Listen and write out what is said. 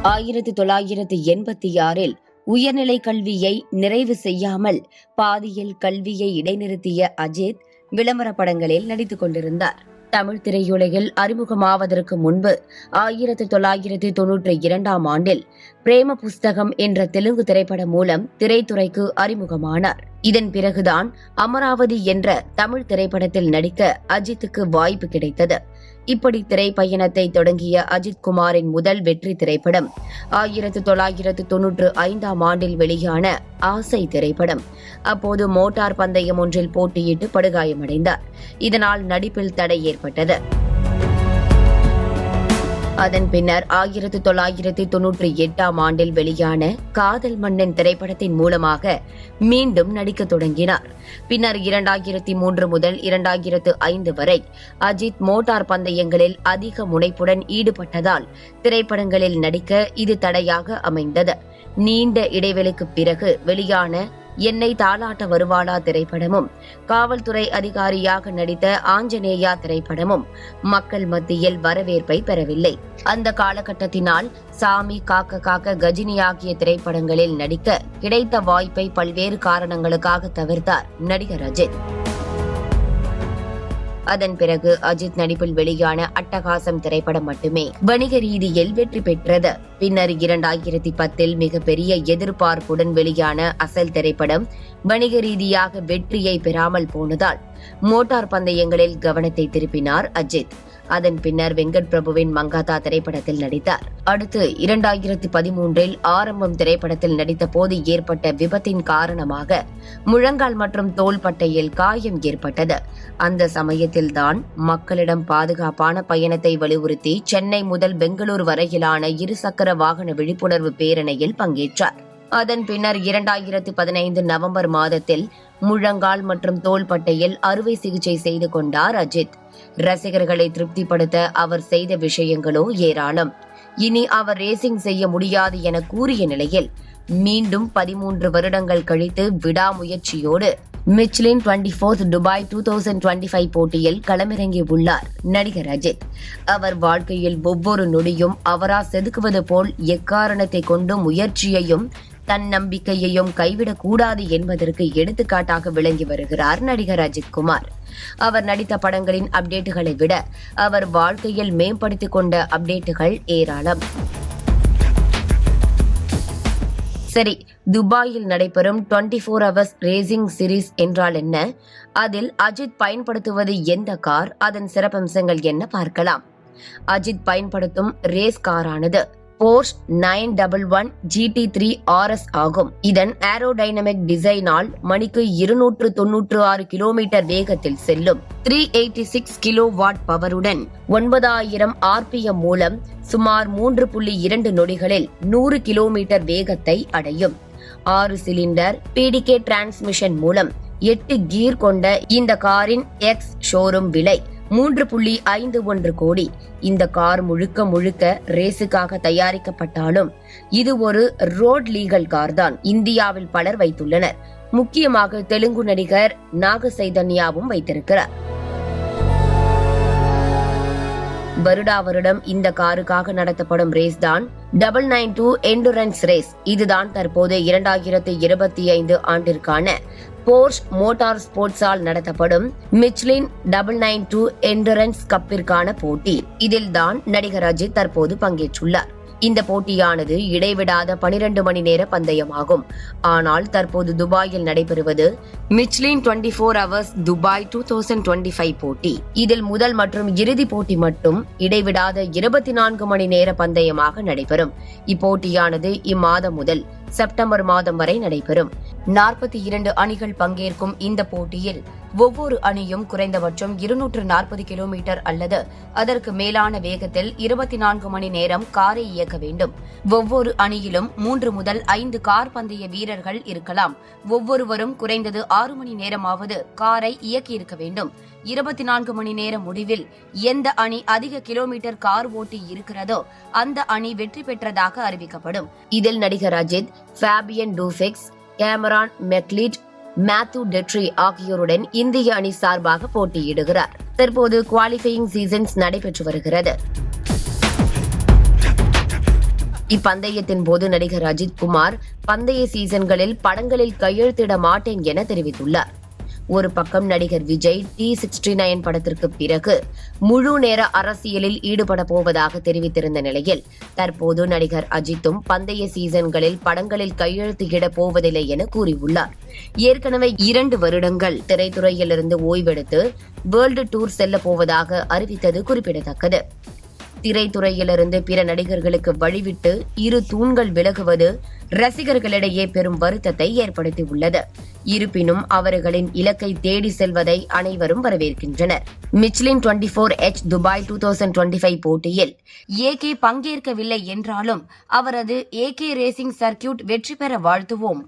1986 உயர்நிலை கல்வியை நிறைவு செய்யாமல் பாதியில் கல்வியை இடைநிறுத்திய அஜித் விளம்பர படங்களில் நடித்துக் கொண்டிருந்தார். தமிழ் திரையுலகில் அறிமுகமாவதற்கு முன்பு 1992 ஆண்டில் பிரேம புஸ்தகம் என்ற தெலுங்கு திரைப்படம் மூலம் திரைத்துறைக்கு அறிமுகமானார். இதன் பிறகுதான் அமராவதி என்ற தமிழ் திரைப்படத்தில் நடிக்க அஜித்துக்கு வாய்ப்பு கிடைத்தது. இப்படி திரைப்பயணத்தை தொடங்கிய அஜித் குமாரின் முதல் வெற்றி திரைப்படம் 1995 ஆண்டில் வெளியான ஆசை திரைப்படம். அப்போது மோட்டார் பந்தயம் ஒன்றில் போட்டியிட்டு படுகாயமடைந்தார். இதனால் நடிப்பில் தடை ஏற்பட்டது. அதன் பின்னர் 1998 ஆண்டில் வெளியான காதல் மன்னன் திரைப்படத்தின் மூலமாக மீண்டும் நடிக்க தொடங்கினார். பின்னர் 2003 முதல் 2005 வரை அஜித் மோட்டார் பந்தயங்களில் அதிக முனைப்புடன் ஈடுபட்டதால் திரைப்படங்களில் நடிக்க இது தடையாக அமைந்தது. நீண்ட இடைவெளிக்கு பிறகு வெளியான என்னை தாலாட்ட வருவாளா திரைப்படமும், காவல்துறை அதிகாரியாக நடித்த ஆஞ்சநேயா திரைப்படமும் மக்கள் மத்தியில் வரவேற்பை பெறவில்லை. அந்த காலகட்டத்தினால் சாமி, காக்க காக்க, கஜினி ஆகிய திரைப்படங்களில் நடிக்க கிடைத்த வாய்ப்பை பல்வேறு காரணங்களுக்காக தவிர்த்தார் நடிகர் அஜித். அதன் பிறகு அஜித் நடிப்பில் வெளியான அட்டகாசம் திரைப்படம் மட்டுமே வணிக ரீதியில் வெற்றி பெற்றது. பின்னர் 2010 மிகப்பெரிய எதிர்பார்ப்புடன் வெளியான அசல் திரைப்படம் வணிக ரீதியாக வெற்றியை பெறாமல் போனதால் மோட்டார் பந்தயங்களில் கவனத்தை திருப்பினார் அஜித். அதன் பின்னர் வெங்கட் பிரபுவின் மங்காத்தா திரைப்படத்தில் நடித்தார். அடுத்து 2013 ஆரம்பம் திரைப்படத்தில் நடித்த போது ஏற்பட்ட விபத்தின் காரணமாக முழங்கால் மற்றும் தோள்பட்டையில் காயம் ஏற்பட்டது. அந்த சமயத்தில்தான் மக்களிடம் பாதுகாப்பான பயணத்தை வலியுறுத்தி சென்னை முதல் பெங்களூரு வரையிலான இருசக்கர வாகன விழிப்புணர்வு பேரணியில் பங்கேற்றார். அதன் பின்னர் 2015 நவம்பர் மாதத்தில் முழங்கால் மற்றும் தோள்பட்டையில் அறுவை சிகிச்சை செய்து கொண்டார் அஜித். ரசிகர்களை திருப்திப்படுத்த அவர் செய்த விஷயங்களோ ஏராளம். இனி அவர் ரேசிங் செய்ய முடியாது என கூறிய நிலையில் மீண்டும் 13 வருடங்கள் கழித்து விடாமுயற்சியோடு மிச்லின் 24th துபாய் 2025 போட்டியில் களமிறங்கி உள்ளார் நடிகர் அஜித். அவர் வாழ்க்கையில் ஒவ்வொரு நொடியும் அவரா செதுக்குவது போல் எக்காரணத்தை கொண்டு முயற்சியையும் தன்னம்பிக்கையையும் கைவிடக்கூடாது என்பதற்கு எடுத்துக்காட்டாக விளங்கி வருகிறார் நடிகர் அஜித் குமார். அவர் நடித்த படங்களின் அப்டேட்டுகளை விட அவர் வாழ்க்கையில் மேம்படுத்திக் கொண்ட அப்டேட்டுகள் ஏராளம். சரி, துபாயில் நடைபெறும் 24 ஹவர்ஸ் ரேசிங் சீரீஸ் என்றால் என்ன? அதில் அஜித் பயன்படுத்துவது எந்த கார்? அதன் சிறப்பம்சங்கள் என்ன பார்க்கலாம். அஜித் பயன்படுத்தும் ரேஸ் காரானது போர்ஷ் 911 GT3 RS ஆகும். இதன் ஏரோடைனமிக் டிசைனால் மணிக்கு 296 கிலோமீட்டர் வேகத்தில் செல்லும். 386 கிலோவாட் பவருடன் 9000 RPM மூலம் சுமார் 3.2 நொடிகளில் 100 கிலோமீட்டர் வேகத்தை அடையும். 6 சிலிண்டர் PDK டிரான்ஸ்மிஷன் மூலம் 8 கீர் கொண்ட இந்த காரின் எக்ஸ் ஷோரூம் விலை 3.51 கோடி. இந்த கார் முழுக்க ரேஸுக்காக தயாரிக்கப்பட்டாலும் இது ஒரு ரோட் லீகல் கார் தான். இந்தியாவில் பலர் வைத்துள்ளனர். முக்கியமாக தெலுங்கு நடிகர் நாக சைதன்யாவும் வைத்திருக்கிறார். வருடம் இந்த காருக்காக நடத்தப்படும் ரேஸ் தான் 992 எண்டுரன்ஸ் ரேஸ். இதுதான் தற்போது 2025 ஆண்டிற்கான போர்ஷ் மோட்டார் ஸ்போர்ட்ஸால் நடத்தப்படும் மிச்லின் 992 எண்டுரன்ஸ் கப்பிற்கான போட்டி. இதில் தான் நடிகர் அஜித் தற்போது பங்கேற்றுள்ளார். இந்த போட்டியானது இடைவிடாத 12 மணி நேர பந்தயமாகும். ஆனால் தற்போது துபாயில் நடைபெறுவது மிச்லின் 24 ஹவர்ஸ் துபாய் 2025 போட்டி. இதில் முதல் மற்றும் இறுதி போட்டி மட்டும் இடைவிடாத 24 மணி நேர பந்தயமாக நடைபெறும். இப்போட்டியானது இம்மாதம் முதல் செப்டம்பர் மாதம் வரை நடைபெறும். 42 அணிகள் பங்கேற்கும் இந்த போட்டியில் ஒவ்வொரு அணியும் குறைந்தபட்சம் 240 கிலோமீட்டர் அல்லது அதற்கு மேலான வேகத்தில் 24 மணி நேரம் காரை இயக்க வேண்டும். ஒவ்வொரு அணியிலும் 3 முதல் 5 கார் பந்தய வீரர்கள் இருக்கலாம். ஒவ்வொருவரும் குறைந்தது 6 மணி நேரமாவது காரை இயக்கியிருக்க வேண்டும். 24 மணி நேர முடிவில் எந்த அணி அதிக கிலோமீட்டர் கார் ஓட்டி இருக்கிறதோ அந்த அணி வெற்றி பெற்றதாக அறிவிக்கப்படும். இதில் நடிகர் அஜித், ஃபேபியன் டூஃபிக்ஸ், கேமரான் மெக்லிட், மேத்யூ டெட்ரி ஆகியோருடன் இந்திய அணி சார்பாக போட்டியிடுகிறார். தற்போது குவாலிஃபையிங் சீசன்ஸ் நடைபெற்று வருகிறது. இப்பந்தயத்தின் போது நடிகர் அஜித் குமார் பந்தய சீசன்களில் படங்களில் கையெழுத்திட மாட்டேன் என தெரிவித்துள்ளார். ஒரு பக்கம் நடிகர் விஜய் T69 படத்திற்கு பிறகு முழு நேர அரசியலில் ஈடுபட போவதாக தெரிவித்திருந்த நிலையில் தற்போது நடிகர் அஜித்தும் பந்தய சீசன்களில் படங்களில் கையெழுத்திட போவதில்லை என கூறியுள்ளார். ஏற்கனவே 2 வருடங்கள் திரைத்துறையிலிருந்து ஓய்வெடுத்து வேர்ல்டு டூர் செல்ல போவதாக அறிவித்தது குறிப்பிடத்தக்கது. திரைத்துறையிலிருந்து பிற நடிகர்களுக்கு வழிவிட்டு 2 தூண்கள் விலகுவது ரசிகர்களிடையே பெரும் வருத்தத்தை ஏற்படுத்தியுள்ளது. இருப்பினும் அவர்களின் இலக்கை தேடி செல்வதை அனைவரும் வரவேற்கின்றனர். மிச்லின் 24H துபாய் 2025 போட்டியில் AK பங்கேற்கவில்லை என்றாலும் அவரது AK ரேசிங் சர்க்கியூட் வெற்றி பெற வாழ்த்துவோம்.